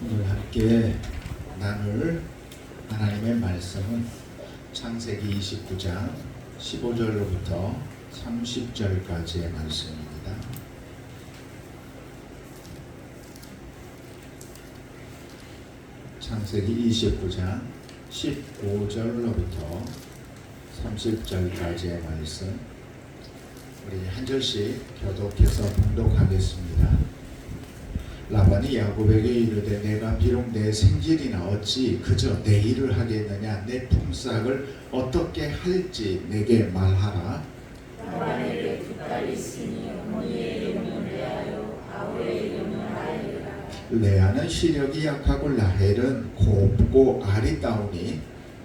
오늘 함께 나눌 하나님의 말씀은 창세기 29장 15절로부터 30절까지의 말씀입니다. 창세기 29장 15절로부터 30절까지의 말씀, 우리 한 절씩 교독해서 봉독하겠습니다. 라반이 야곱에게 이르되 내가 비록 내 생질이나 어찌 그저 내 일을 하겠느냐, 내 품삯을 어떻게 할지 내게 말하라. 라반에게 두 딸이 있으니 어머니의 이름은 레아요 아우의 이름은 라헬이라. 레아는 시력이 약하고 라헬은 곱고 아리따우니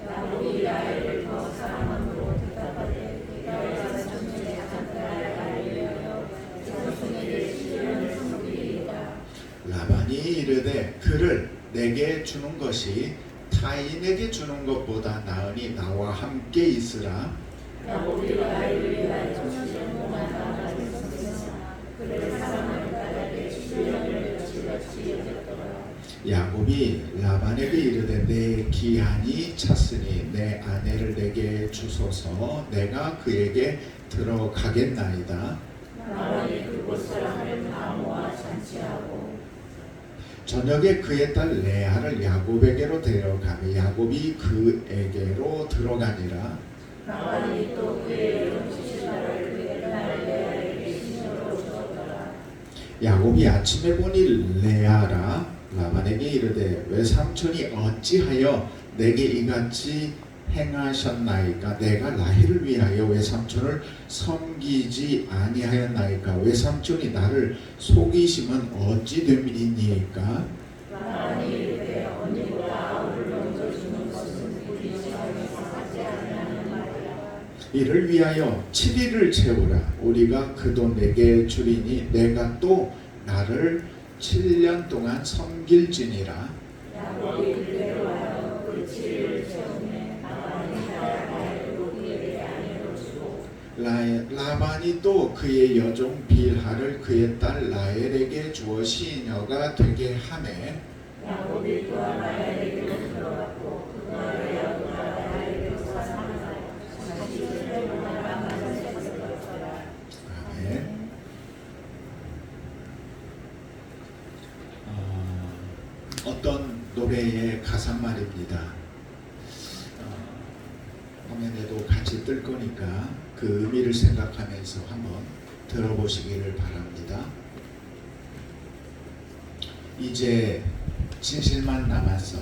야곱이 라헬을 더 사랑함으로 대답하되 내가 자손의 약한 딸 레아를 위하여 자손에게 시련을 섬기리이다. 라반이 이르되 그를 내게 주는 것이 타인에게 주는 것보다 나으니 나와 함께 있으라. 야곱이 라헬을 위하여 7년 동안 나를 섬겼으나 그를 사랑하는 딸에게 시련을 며칠같이 여겼더라. 야곱이 라반에게 이르되 내 기한이 찼으니 내 아내를 내게 주소서, 내가 그에게 들어가겠나이다. 라반이 그곳을 하는 나무와 잔치하고 저녁에 그의 딸 레아를 야곱에게로 데려가며 야곱이 그에게로 들어가니라. 라반이 또 그의 이름 시시라를 그의 딸 레아에게 시녀로 주었더라. 야곱이 아침에 보니 레아라. 라반에게 이르되 외삼촌이 어찌하여 내게 이같이 행하셨나이까? 내가 라헬을 위하여 외삼촌을 섬기지 아니하였나이까? 외삼촌이 나를 속이심은 어찌 됨이니까? 라반이 이르되 언니보다 아우를 먼저 주는 것은 우리 집안에서 하지 아니하는 말이라. 이를 위하여 7일을 채우라. 우리가 그 돈 내게 주리니 내가 또 나를 7년 동안 섬길지니라. 야곱이 그대로 하여 그 7일을 채우매 라반이 라헬을 그에게 아내로 주고 라반이 또 그의 여종 빌하를 그의 딸 라헬에게 주어 시녀가 되게 하매 야곱이 또한 라헬에게로 들어갔고 그가 레아보다 라헬을 사랑하여 다시 그대로 라반을 세웠더라. 아멘. 어떤 노래의 가사 말입니다. 화면에도 같이 뜰 거니까 그 의미를 생각하면서 한번 들어보시기를 바랍니다. 이제 진실만 남았어.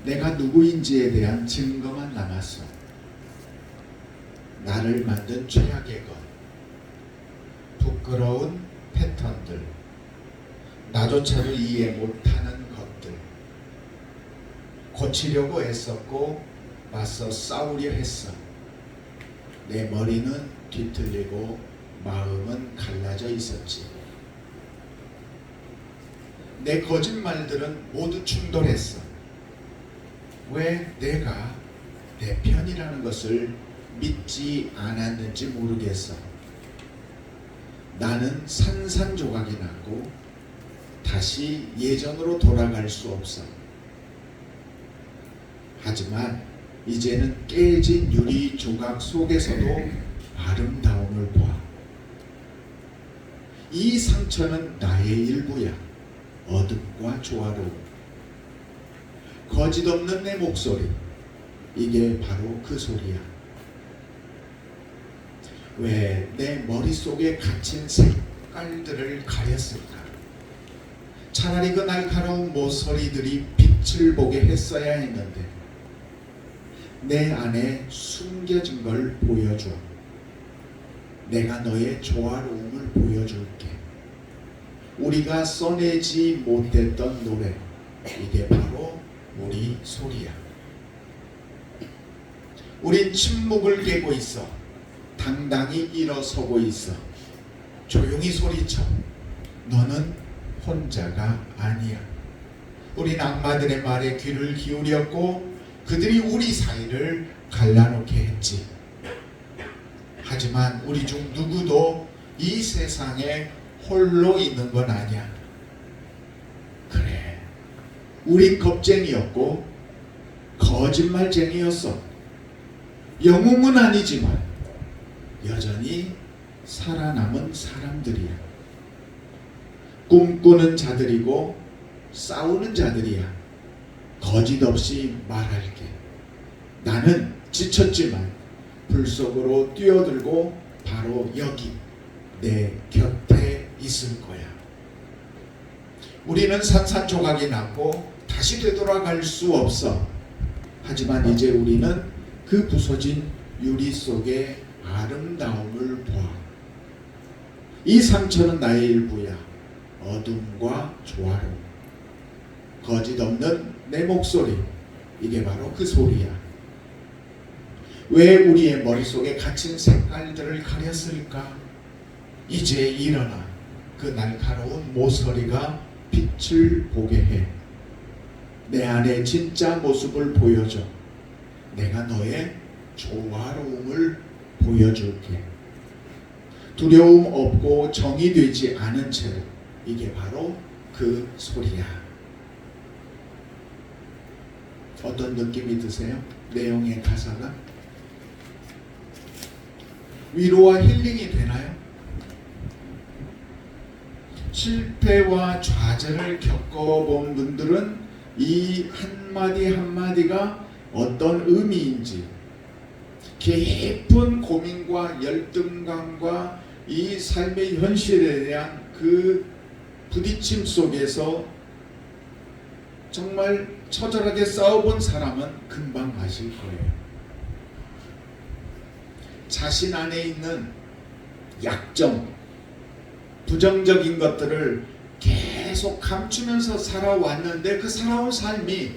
내가 누구인지에 대한 증거만 남았어. 나를 만든 최악의 것, 부끄러운 패턴들, 나조차도 이해 못하는 것들, 고치려고 애썼고 맞서 싸우려 했어. 내 머리는 뒤틀리고 마음은 갈라져 있었지. 내 거짓말들은 모두 충돌했어. 왜 내가 내 편이라는 것을 믿지 않았는지 모르겠어. 나는 산산조각이 났고 다시 예전으로 돌아갈 수 없어. 하지만 이제는 깨진 유리 조각 속에서도 아름다움을 봐. 이 상처는 나의 일부야. 어둡과 조화로움, 거짓 없는 내 목소리, 이게 바로 그 소리야. 왜 내 머릿속에 갇힌 색깔들을 가렸을까? 차라리 그 날카로운 모서리들이 빛을 보게 했어야 했는데 내 안에 숨겨진 걸 보여줘. 내가 너의 조화로움을 보여줄게. 우리가 써내지 못했던 노래, 이게 바로 우리 소리야. 우린 침묵을 깨고 있어. 당당히 일어서고 있어. 조용히 소리쳐. 너는 혼자가 아니야. 우린 악마들의 말에 귀를 기울였고 그들이 우리 사이를 갈라놓게 했지. 하지만 우리 중 누구도 이 세상에 홀로 있는 건 아니야. 우린 겁쟁이였고 거짓말쟁이였어. 영웅은 아니지만 여전히 살아남은 사람들이야. 꿈꾸는 자들이고 싸우는 자들이야. 거짓 없이 말할게. 나는 지쳤지만 불 속으로 뛰어들고 바로 여기 내 곁에 있을 거야. 우리는 산산조각이 났고 다시 되돌아갈 수 없어. 하지만 이제 우리는 그 부서진 유리 속의 아름다움을 보아. 이 상처는 나의 일부야. 어둠과 조화로움. 거짓 없는 내 목소리. 이게 바로 그 소리야. 왜 우리의 머릿속에 갇힌 색깔들을 가렸을까? 이제 일어나. 그 날카로운 모서리가 빛을 보게 해. 내 안의 진짜 모습을 보여줘. 내가 너의 조화로움을 보여줄게. 두려움 없고 정의되지 않은 채로. 이게 바로 그 소리야. 어떤 느낌이 드세요? 내용의 가사가? 위로와 힐링이 되나요? 실패와 좌절을 겪어본 분들은 이 한마디 한마디가 어떤 의미인지, 깊은 고민과 열등감과 이 삶의 현실에 대한 그 부딪힘 속에서 정말 처절하게 싸워본 사람은 금방 아실 거예요. 자신 안에 있는 약점, 부정적인 것들을 계속 감추면서 살아왔는데 그 살아온 삶이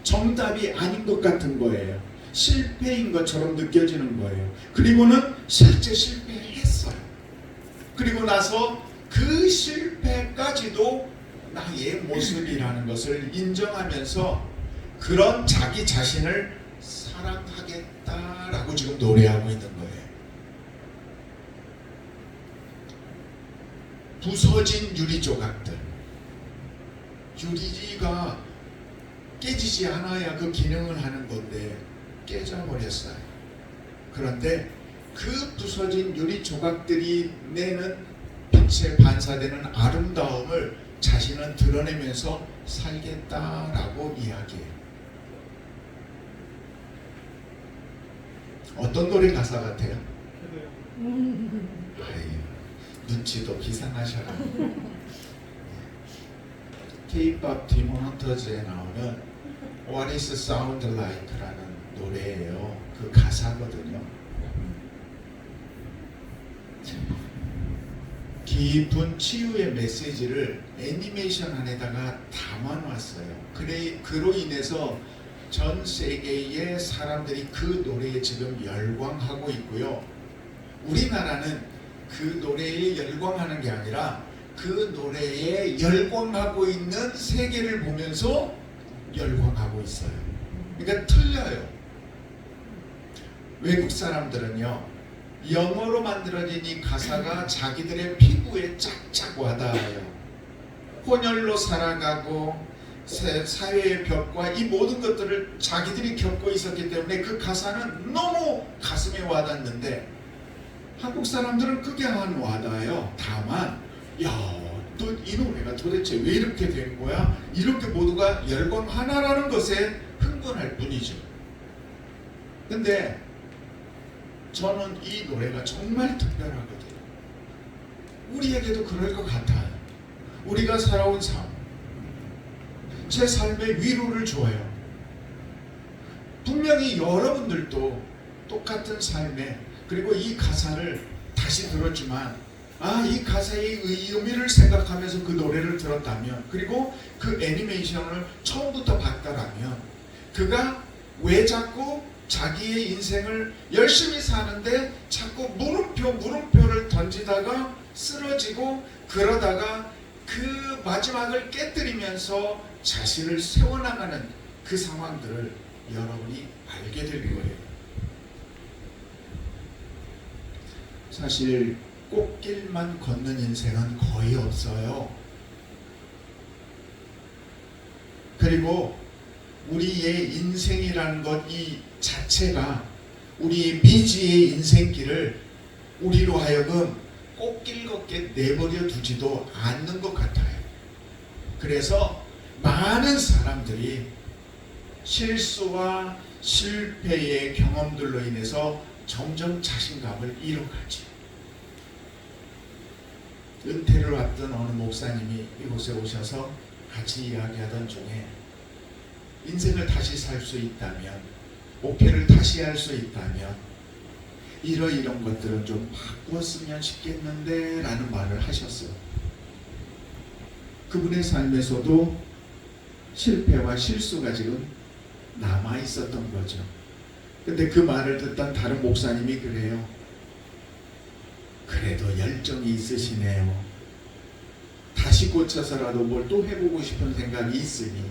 정답이 아닌 것 같은 거예요. 실패인 것처럼 느껴지는 거예요. 그리고는 실제 실패했어요. 그리고 나서 그 실패까지도 나의 모습이라는 것을 인정하면서 그런 자기 자신을 사랑하겠다라고 지금 노래하고 있는 거예요. 부서진 유리 조각들. 유리가 깨지지 않아야 그 기능을 하는 건데 깨져버렸어요. 그런데 그 부서진 유리 조각들이 내는 빛에 반사되는 아름다움을 자신은 드러내면서 살겠다라고 이야기해요. 어떤 노래 가사 같아요? 아유, 눈치도 비상하셔라. K-pop 디몬 헌터즈에 나오는 What is Sound Like라는 노래예요. 그 가사거든요. 깊은 치유의 메시지를 애니메이션 안에다가 담아놨어요. 그로 인해서 전 세계의 사람들이 그 노래에 지금 열광하고 있고요. 우리나라는 그 노래에 열광하는 게 아니라 그 노래에 열광하고 있는 세계를 보면서 열광하고 있어요. 그러니까 틀려요. 외국 사람들은요, 영어로 만들어진 이 가사가 자기들의 피부에 짝짝 와닿아요. 혼혈로 살아가고 사회의 벽과 이 모든 것들을 자기들이 겪고 있었기 때문에 그 가사는 너무 가슴에 와닿는데 한국 사람들은 그게 안 와닿아요. 다만 또 이 노래가 도대체 왜 이렇게 된 거야? 이렇게 모두가 열광하나라는 것에 흥분할 뿐이죠. 근데 저는 이 노래가 정말 특별하거든요. 우리에게도 그럴 것 같아요. 우리가 살아온 삶, 제 삶의 위로를 줘요. 분명히 여러분들도 똑같은 삶에, 그리고 이 가사를 다시 들었지만 이 가사의 의미를 생각하면서 그 노래를 들었다면, 그리고 그 애니메이션을 처음부터 봤다라면, 그가 왜 자꾸 자기의 인생을 열심히 사는데 자꾸 물음표를 던지다가 쓰러지고, 그러다가 그 마지막을 깨뜨리면서 자신을 세워나가는 그 상황들을 여러분이 알게 될 거예요. 사실 꽃길만 걷는 인생은 거의 없어요. 그리고 우리의 인생이라는 것 이 자체가 우리 미지의 인생길을 우리로 하여금 꽃길 걷게 내버려 두지도 않는 것 같아요. 그래서 많은 사람들이 실수와 실패의 경험들로 인해서 점점 자신감을 잃어가죠. 은퇴를 앞둔 어느 목사님이 이곳에 오셔서 같이 이야기하던 중에 인생을 다시 살 수 있다면, 목회를 다시 할 수 있다면 이런 것들은 좀 바꾸었으면 싶겠는데 라는 말을 하셨어요. 그분의 삶에서도 실패와 실수가 지금 남아 있었던 거죠. 근데 그 말을 듣던 다른 목사님이 그래요. 그래도 열정이 있으시네요. 다시 고쳐서라도 뭘 또 해보고 싶은 생각이 있으니.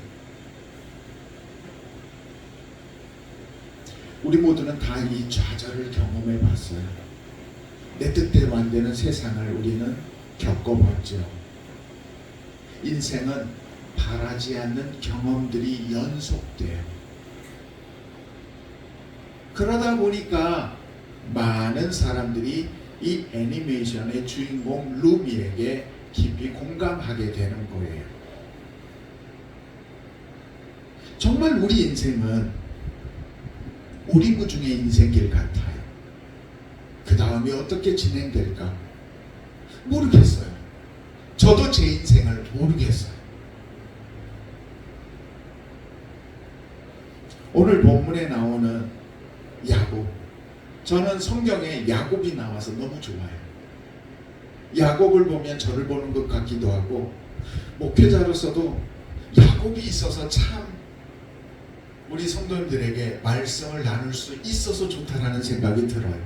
우리 모두는 다 이 좌절을 경험해 봤어요. 내 뜻대로 안 되는 세상을 우리는 겪어봤죠. 인생은 바라지 않는 경험들이 연속돼요. 그러다 보니까 많은 사람들이 이 애니메이션의 주인공 루미에게 깊이 공감하게 되는 거예요. 정말 우리 인생은 오리무중의 인생길 같아요. 그 다음에 어떻게 진행될까 모르겠어요. 저도 제 인생을 모르겠어요. 오늘 본문에 나오는 야곱, 저는 성경에 야곱이 나와서 너무 좋아요. 야곱을 보면 저를 보는 것 같기도 하고, 목회자로서도 야곱이 있어서 참 우리 성도님들에게 말씀을 나눌 수 있어서 좋다라는 생각이 들어요.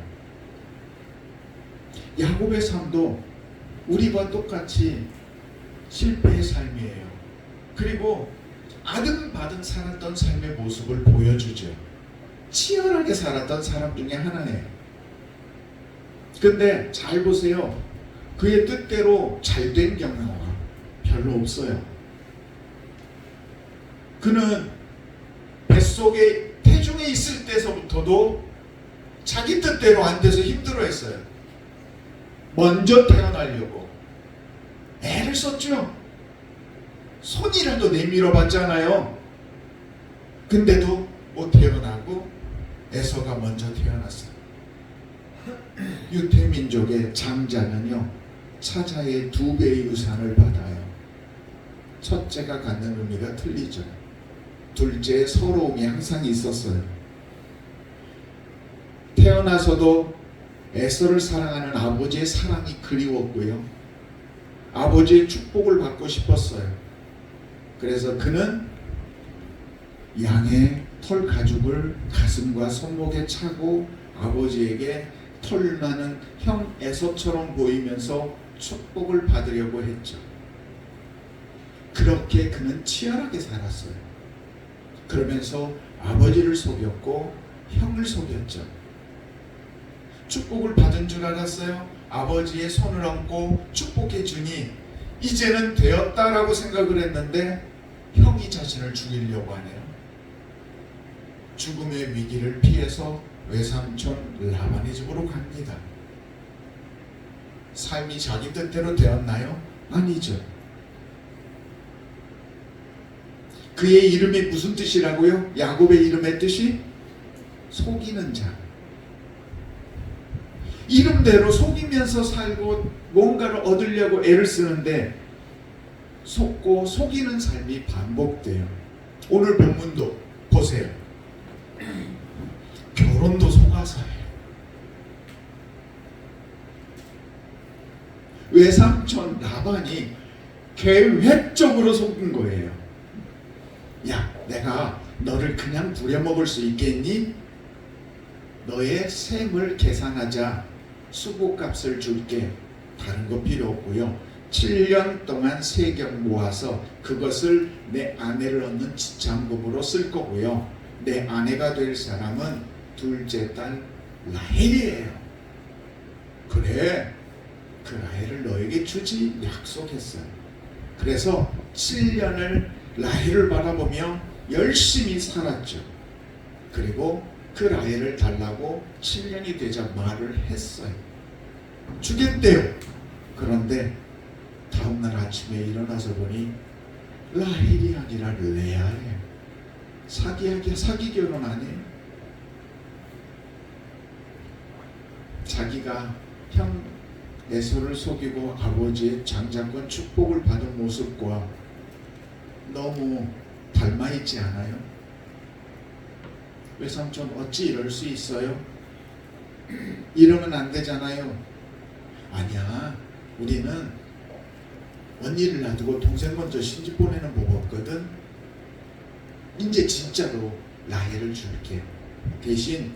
야곱의 삶도 우리와 똑같이 실패의 삶이에요. 그리고 아등바등 살았던 삶의 모습을 보여주죠. 치열하게 살았던 사람 중에 하나예요. 근데 잘 보세요. 그의 뜻대로 잘된 경우가 별로 없어요. 그는 뱃속에 태중에 있을 때서부터도 자기 뜻대로 안 돼서 힘들어했어요. 먼저 태어나려고 애를 썼죠. 손이라도 내밀어 봤잖아요. 근데도 못 태어나고 에서가 먼저 태어났어요. 유태민족의 장자는요, 차자의 2배의 유산을 받아요. 첫째가 갖는 의미가 틀리죠. 둘째의 서러움이 항상 있었어요. 태어나서도 에서를 사랑하는 아버지의 사랑이 그리웠고요. 아버지의 축복을 받고 싶었어요. 그래서 그는 양의 털 가죽을 가슴과 손목에 차고 아버지에게 털 나는 형 에서처럼 보이면서 축복을 받으려고 했죠. 그렇게 그는 치열하게 살았어요. 그러면서 아버지를 속였고 형을 속였죠. 축복을 받은 줄 알았어요. 아버지의 손을 얹고 축복해 주니 이제는 되었다라고 생각을 했는데 형이 자신을 죽이려고 하네요. 죽음의 위기를 피해서 외삼촌 라반의 집으로 갑니다. 삶이 자기 뜻대로 되었나요? 아니죠. 그의 이름이 무슨 뜻이라고요? 야곱의 이름의 뜻이 속이는 자. 이름대로 속이면서 살고 뭔가를 얻으려고 애를 쓰는데 속고 속이는 삶이 반복돼요. 오늘 본문도 보세요. 결혼도 속아서예요. 외삼촌 라반이 계획적으로 속은 거예요. 야, 내가 너를 그냥 부려먹을 수 있겠니? 너의 셈을 계산하자. 수고값을 줄게. 다른 거 필요 없고요. 7년 동안 세경 모아서 그것을 내 아내를 얻는 지참금으로 쓸 거고요. 내 아내가 될 사람은 둘째 딸 라헬이에요. 그래, 그 라헬을 너에게 주지 약속했어요. 그래서 7년을 라헬을 바라보며 열심히 살았죠. 그리고 그 라헬을 달라고 7년이 되자 말을 했어요. 주겠대요. 그런데 다음날 아침에 일어나서 보니 라헬이 아니라 레아예요. 사기 결혼 아니에요. 자기가 형 에서를 속이고 아버지의 장자권 축복을 받은 모습과 너무 닮아 있지 않아요? 외삼촌 어찌 이럴 수 있어요? 이러면 안 되잖아요. 아니야, 우리는 언니를 놔두고 동생 먼저 시집 보내는 법 없거든. 이제 진짜로 라헬을 줄게. 대신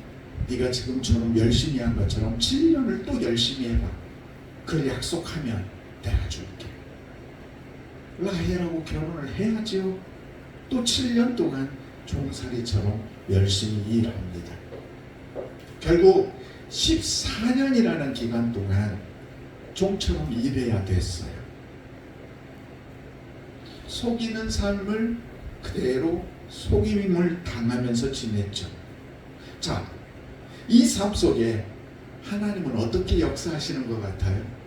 네가 지금처럼 열심히 한 것처럼 7년을 또 열심히 해봐. 그걸 약속하면 내가 줄게. 라헬하고 결혼을 해야죠. 또 7년 동안 종살이처럼 열심히 일합니다. 결국 14년이라는 기간 동안 종처럼 일해야 됐어요. 속이는 삶을 그대로 속임을 당하면서 지냈죠. 자, 이 삶 속에 하나님은 어떻게 역사하시는 것 같아요?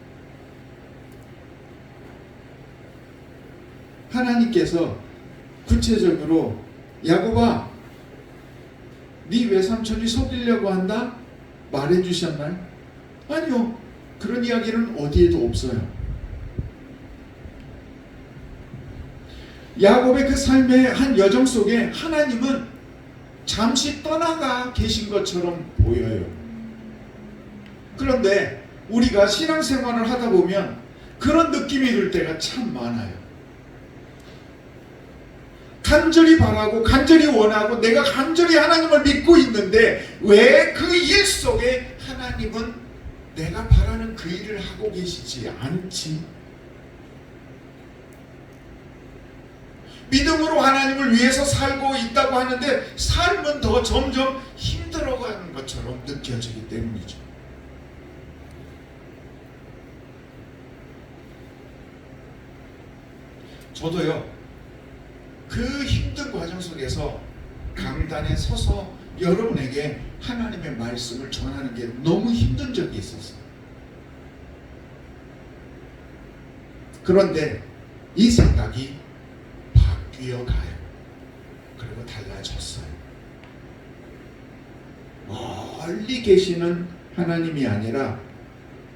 하나님께서 구체적으로 야곱아, 네 외삼촌이 속이려고 한다? 말해주셨나요? 아니요. 그런 이야기는 어디에도 없어요. 야곱의 그 삶의 한 여정 속에 하나님은 잠시 떠나가 계신 것처럼 보여요. 그런데 우리가 신앙생활을 하다 보면 그런 느낌이 들 때가 참 많아요. 간절히 바라고 간절히 원하고 내가 간절히 하나님을 믿고 있는데 왜 그 일 속에 하나님은 내가 바라는 그 일을 하고 계시지 않지? 믿음으로 하나님을 위해서 살고 있다고 하는데 삶은 더 점점 힘들어가는 것처럼 느껴지기 때문이죠. 저도요, 그 힘든 과정 속에서 강단에 서서 여러분에게 하나님의 말씀을 전하는 게 너무 힘든 적이 있었어요. 그런데 이 생각이 바뀌어가요. 그리고 달라졌어요. 멀리 계시는 하나님이 아니라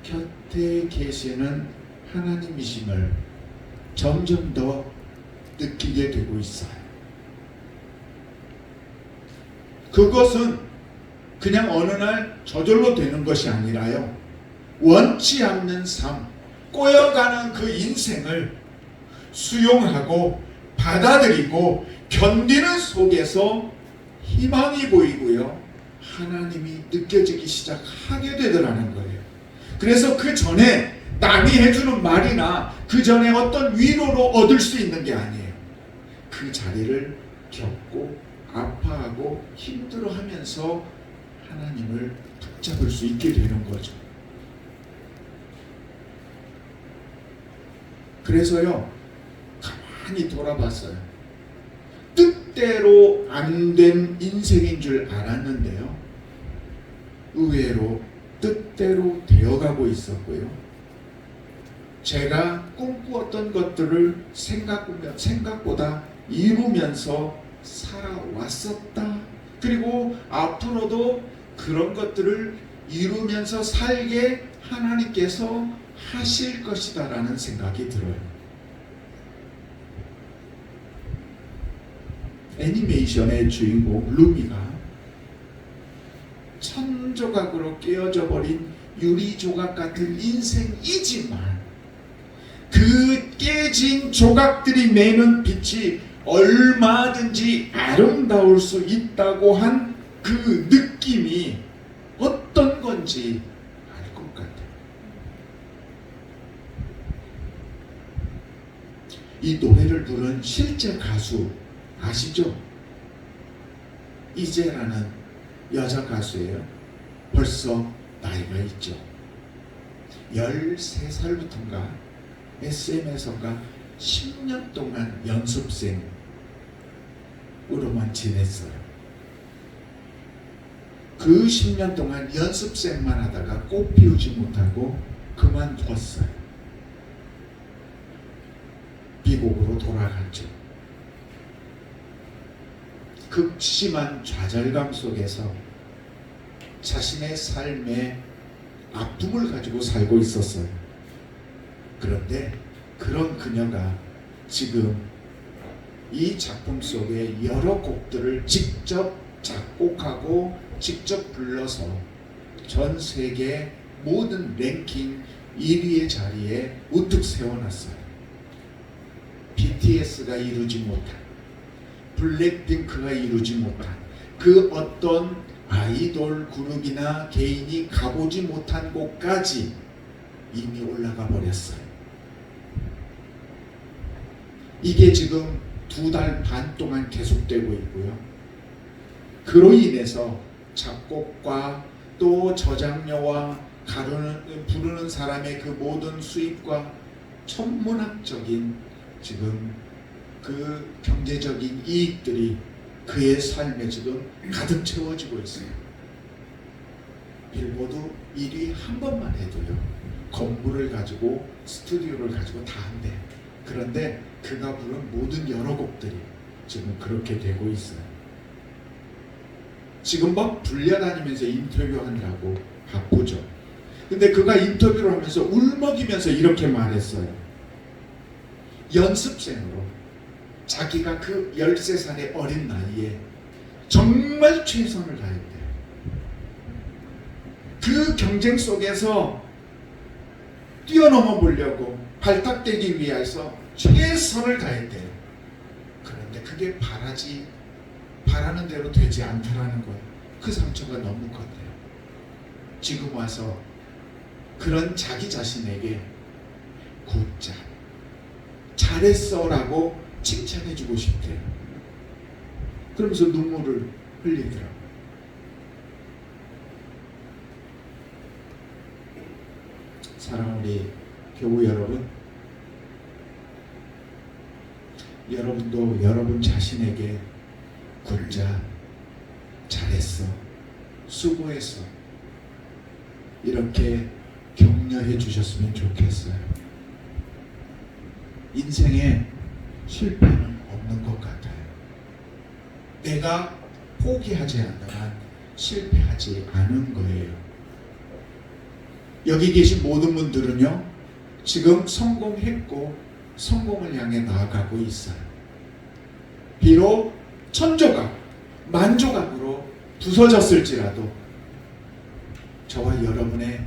곁에 계시는 하나님이심을 점점 더 느끼게 되고 있어요. 그것은 그냥 어느 날 저절로 되는 것이 아니라요, 원치 않는 삶, 꼬여가는 그 인생을 수용하고 받아들이고 견디는 속에서 희망이 보이고요, 하나님이 느껴지기 시작하게 되더라는 거예요. 그래서 그 전에 남이 해주는 말이나 그 전에 어떤 위로로 얻을 수 있는 게 아니에요. 그 자리를 겪고 아파하고 힘들어하면서 하나님을 붙잡을 수 있게 되는 거죠. 그래서요, 가만히 돌아봤어요. 뜻대로 안 된 인생인 줄 알았는데요, 의외로 뜻대로 되어가고 있었고요, 제가 꿈꾸었던 것들을 생각보다 이루면서 살아왔었다. 그리고 앞으로도 그런 것들을 이루면서 살게 하나님께서 하실 것이다 라는 생각이 들어요. 애니메이션의 주인공 루미가 천조각으로 깨어져 버린 유리조각 같은 인생이지만 그 깨진 조각들이 내는 빛이 얼마든지 아름다울 수 있다고 한 그 느낌이 어떤 건지 알 것 같아요. 이 노래를 부른 실제 가수 아시죠? 이재라는 여자 가수예요. 벌써 나이가 있죠. 13살부터인가 SM에서인가 10년 동안 연습생 으로만 지냈어요. 그 10년 동안 연습생만 하다가 꽃 피우지 못하고 그만뒀어요. 미국으로 돌아갔죠. 극심한 좌절감 속에서 자신의 삶의 아픔을 가지고 살고 있었어요. 그런데 그런 그녀가 지금 이 작품 속에 여러 곡들을 직접 작곡하고 직접 불러서 전 세계 모든 랭킹 1위의 자리에 우뚝 세워놨어요. BTS가 이루지 못한, 블랙핑크가 이루지 못한 그 어떤 아이돌 그룹이나 개인이 가보지 못한 곳까지 이미 올라가 버렸어요. 이게 지금 2달 반 동안 계속되고 있고요. 그로 인해서 작곡과 또 저작료와 부르는 사람의 그 모든 수입과 천문학적인 지금 그 경제적인 이익들이 그의 삶에 지금 가득 채워지고 있어요. 빌보드 1위 한 번만 해도요, 건물을 가지고 스튜디오를 가지고 다 한대. 그런데 그가 부른 모든 여러 곡들이 지금 그렇게 되고 있어요. 지금 막 불려다니면서 인터뷰하느라고 바쁘죠. 근데 그가 인터뷰를 하면서 울먹이면서 이렇게 말했어요. 연습생으로 자기가 그 13살의 어린 나이에 정말 최선을 다했대요. 그 경쟁 속에서 뛰어넘어 보려고 발탁되기 위해서 최선을 다했대요. 그런데 그게 바라는 대로 되지 않더라는 거예요. 그 상처가 너무 컸대요. 지금 와서 그런 자기 자신에게 굿잡, 잘했어 라고 칭찬해주고 싶대요. 그러면서 눈물을 흘리더라고요. 사랑하는 우리 교우 여러분, 여러분도 여러분 자신에게 굿잡, 잘했어, 수고했어 이렇게 격려해 주셨으면 좋겠어요. 인생에 실패는 없는 것 같아요. 내가 포기하지 않는 한 실패하지 않은 거예요. 여기 계신 모든 분들은요, 지금 성공했고 성공을 향해 나아가고 있어요. 비록 천조각, 만조각으로 부서졌을지라도 저와 여러분의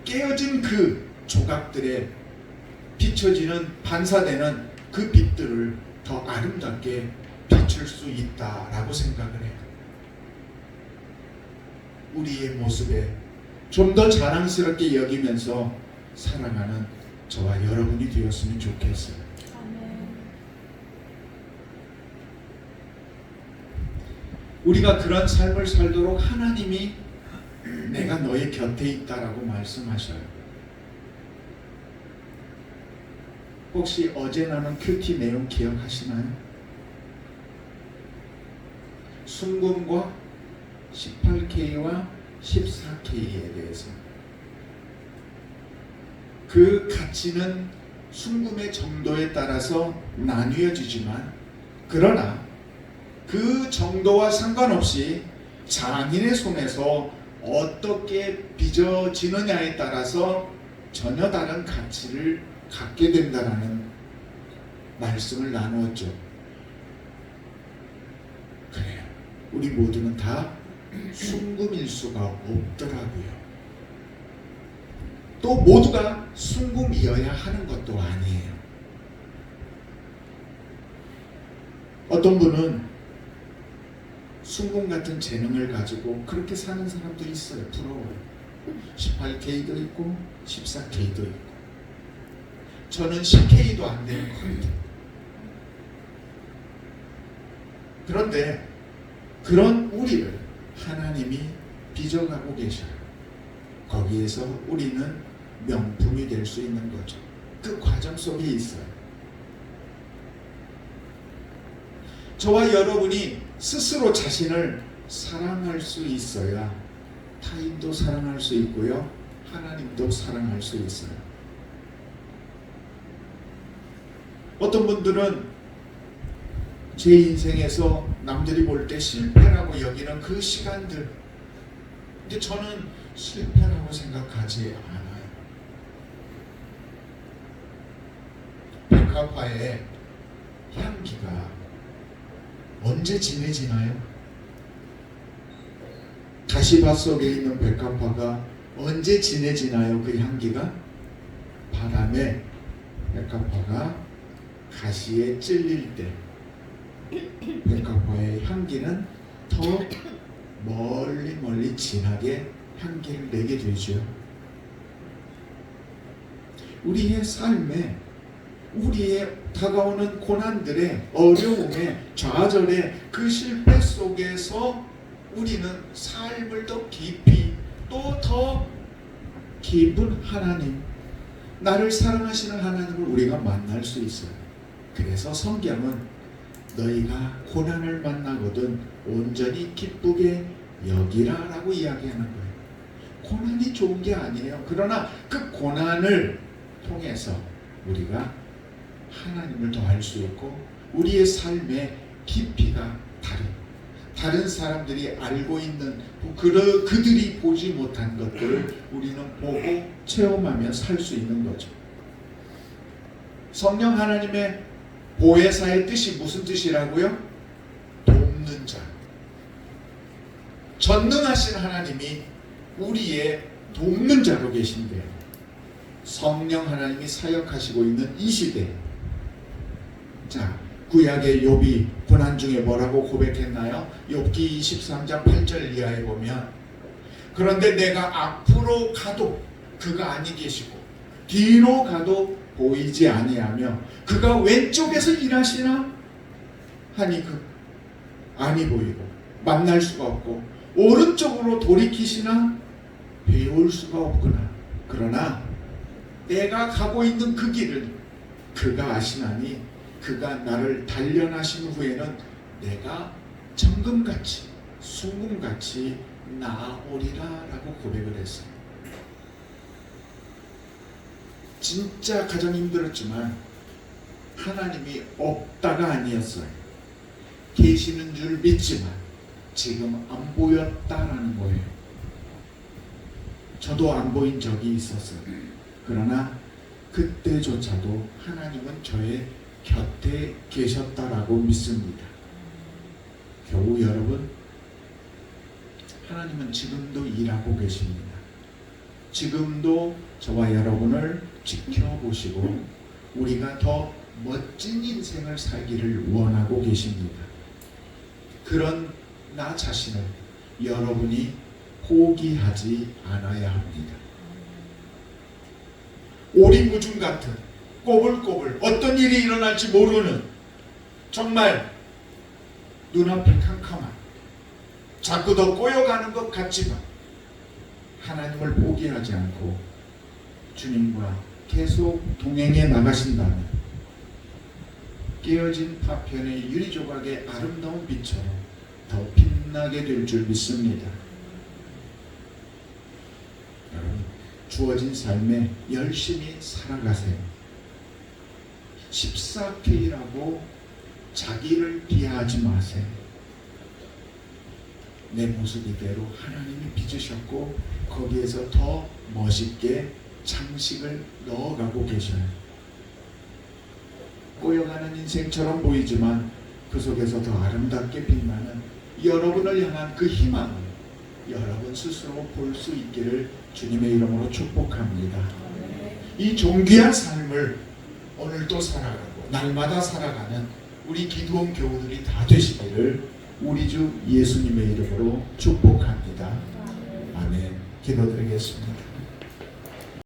깨어진 그 조각들에 비춰지는, 반사되는 그 빛들을 더 아름답게 비출 수 있다라고 생각을 해요. 우리의 모습에 좀 더 자랑스럽게 여기면서 살아가는 저와 여러분이 되었으면 좋겠어요. 우리가 그런 삶을 살도록 하나님이 내가 너의 곁에 있다라고 말씀하셔요. 혹시 어제 나눈 큐티 내용 기억하시나요? 순금과 18K와 14K에 대해서 그 가치는 순금의 정도에 따라서 나뉘어지지만, 그러나 그 정도와 상관없이 장인의 손에서 어떻게 빚어지느냐에 따라서 전혀 다른 가치를 갖게 된다라는 말씀을 나누었죠. 그래요. 우리 모두는 다 순금일 수가 없더라고요. 또 모두가 순금이어야 하는 것도 아니에요. 어떤 분은 순금 같은 재능을 가지고 그렇게 사는 사람도 있어요. 부러워요. 18K도 있고 14K도 있고. 저는 10K도 안 되는 것 같아요. 그런데 그런 우리를 하나님이 빚어가고 계셔요. 거기에서 우리는 명품이 될 수 있는 거죠. 그 과정 속에 있어요. 저와 여러분이 스스로 자신을 사랑할 수 있어야 타인도 사랑할 수 있고요, 하나님도 사랑할 수 있어요. 어떤 분들은 제 인생에서 남들이 볼 때 실패라고 여기는 그 시간들, 근데 저는 실패라고 생각하지 않아요. 백합화의 향기가 언제 진해지나요? 가시밭 속에 있는 백합화가 언제 진해지나요? 그 향기가 바람에 백합화가 가시에 찔릴 때 백합화의 향기는 더 멀리 진하게 향기를 내게 되죠. 우리의 삶에, 우리의 다가오는 고난들의 어려움에, 좌절의 그 실패 속에서 우리는 삶을 더 깊이, 또 더 깊은 하나님, 나를 사랑하시는 하나님을 우리가 만날 수 있어요. 그래서 성경은 너희가 고난을 만나거든 온전히 기쁘게 여기라 라고 이야기하는 거예요. 고난이 좋은 게 아니에요. 그러나 그 고난을 통해서 우리가 하나님을 더할 수 있고, 우리의 삶의 깊이가 다른 사람들이 알고 있는 그들이 보지 못한 것들을 우리는 보고 체험하며 살 수 있는 거죠. 성령 하나님의 보혜사의 뜻이 무슨 뜻이라고요? 돕는 자. 전능하신 하나님이 우리의 돕는 자로 계신데요. 성령 하나님이 사역하시고 있는 이 시대. 자, 구약의 욥이 고난 중에 뭐라고 고백했나요? 욥기 23장 8절 이하에 보면, 그런데 내가 앞으로 가도 그가 아니 계시고 뒤로 가도 보이지 아니하며 그가 왼쪽에서 일하시나 하니 그 아니 보이고 만날 수가 없고 오른쪽으로 돌이키시나 배울 수가 없구나. 그러나 내가 가고 있는 그 길을 그가 아시나니 그가 나를 단련하신 후에는 내가 정금같이 순금같이 나아오리라 라고 고백을 했어요. 진짜 가장 힘들었지만 하나님이 없다가 아니었어요. 계시는 줄 믿지만 지금 안 보였다라는 거예요. 저도 안 보인 적이 있었어요. 그러나 그때조차도 하나님은 저의 곁에 계셨다라고 믿습니다. 겨우 여러분, 하나님은 지금도 일하고 계십니다. 지금도 저와 여러분을 지켜보시고 우리가 더 멋진 인생을 살기를 원하고 계십니다. 그런 나 자신을 여러분이 포기하지 않아야 합니다. 오리무중 같은 꼬불꼬불 어떤 일이 일어날지 모르는, 정말 눈앞이 캄캄한, 자꾸 더 꼬여가는 것 같지만 하나님을 포기하지 않고 주님과 계속 동행해 나가신다면 깨어진 파편의 유리조각의 아름다운 빛처럼 더 빛나게 될 줄 믿습니다. 여러분, 주어진 삶에 열심히 살아가세요. 14K라고 자기를 비하하지 마세요. 내 모습 이대로 하나님이 빚으셨고 거기에서 더 멋있게 장식을 넣어가고 계셔요. 꼬여가는 인생처럼 보이지만 그 속에서 더 아름답게 빛나는 여러분을 향한 그 희망을 여러분 스스로 볼 수 있기를 주님의 이름으로 축복합니다. 이 존귀한 삶을 오늘도 살아가고 날마다 살아가는 우리 기도원 교우들이 다 되시기를 우리 주 예수님의 이름으로 축복합니다. 아멘. 기도드리겠습니다.